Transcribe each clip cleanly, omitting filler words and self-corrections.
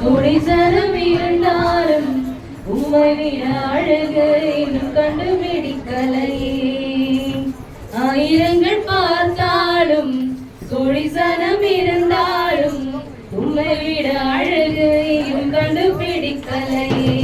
குடிசனம் இருந்தாலும் உம்மை விட அழகு இன்னும் கண்டுபிடிக்கலையே. ஆயிரங்கள் பார்த்தாலும் குடிசனம் இருந்தாலும் உம்மை விட அழகு இன்னும் கண்டுபிடிக்கலையே.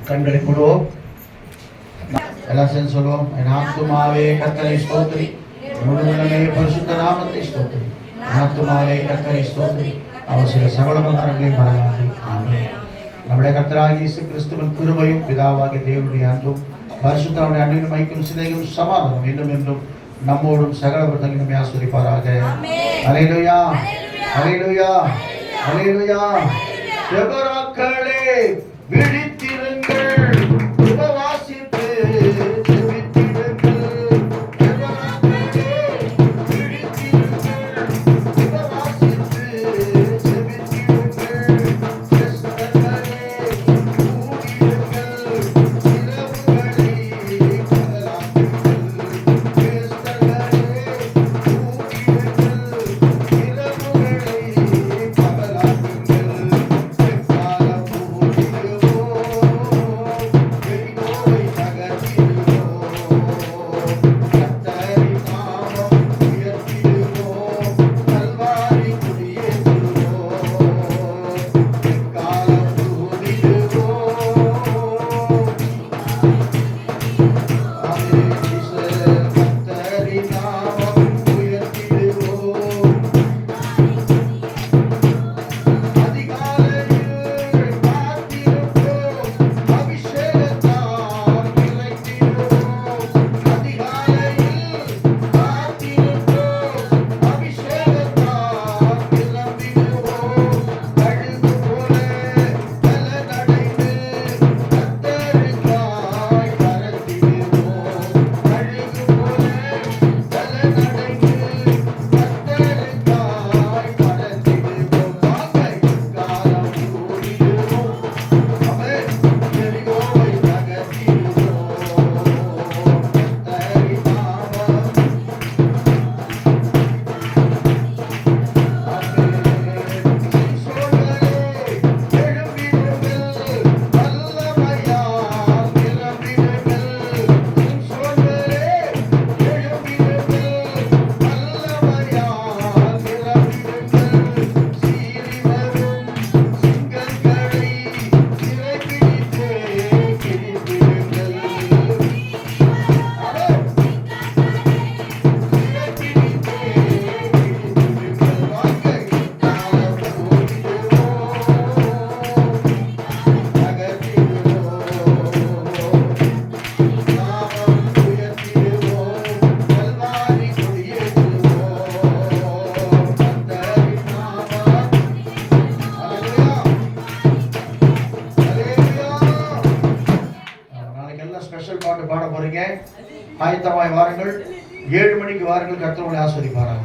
கண்களை போடுவோம். எல்லாம் சேர்ந்து சொல்லுவோம். என் ஆத்துமாவே கர்த்தரை ஸ்தோத்திரி, முழுவதுமே பரிசுத்த நாமத்தை ஸ்தோத்திரி. ஆத்துமாவே கர்த்தரை ஸ்தோத்திரி, அவர் சில சகல மந்திரங்களையும் மறவாதே. ஆமென். நம்முடைய கர்த்தராகிய இயேசு கிறிஸ்துவின் கிருபையும் பிதாவாகிய தேவனுடைய அன்பும் பரிசுத்தருடைய அன்பின் மைக்கும் சிலையும் சமாதானம் என்றும் என்றும் நம்மோடும் சகல விருத்தங்களும் ஆசீர்வதிப்பாராக. அல்லேலூயா, அல்லேலூயா, அல்லேலூயா. ஜெபராக்களே விழித்திருங்கள், உபவாசித்து ஜெபித்திருங்கள். ஜெபராக்களே விழித்திருங்கள், உபவாசித்து ஜெபித்திருங்கள். கிறிஸ்தவர்களே கூடியிருங்கள், இரவுகளை பகலாக்குங்கள். கிறிஸ்தவர்களே கூடியிருங்கள், இரவுகளை பகலாக்குங்கள். எக்காலம் ஊதியவோ ஸ்பெஷல் பாட்டு பாட போறீங்க. ஆயத்தமாய் வாருங்கள். 7 மணிக்கு வாருங்கள். கர்த்தர் உங்களை ஆசீர்வதிப்பாராக.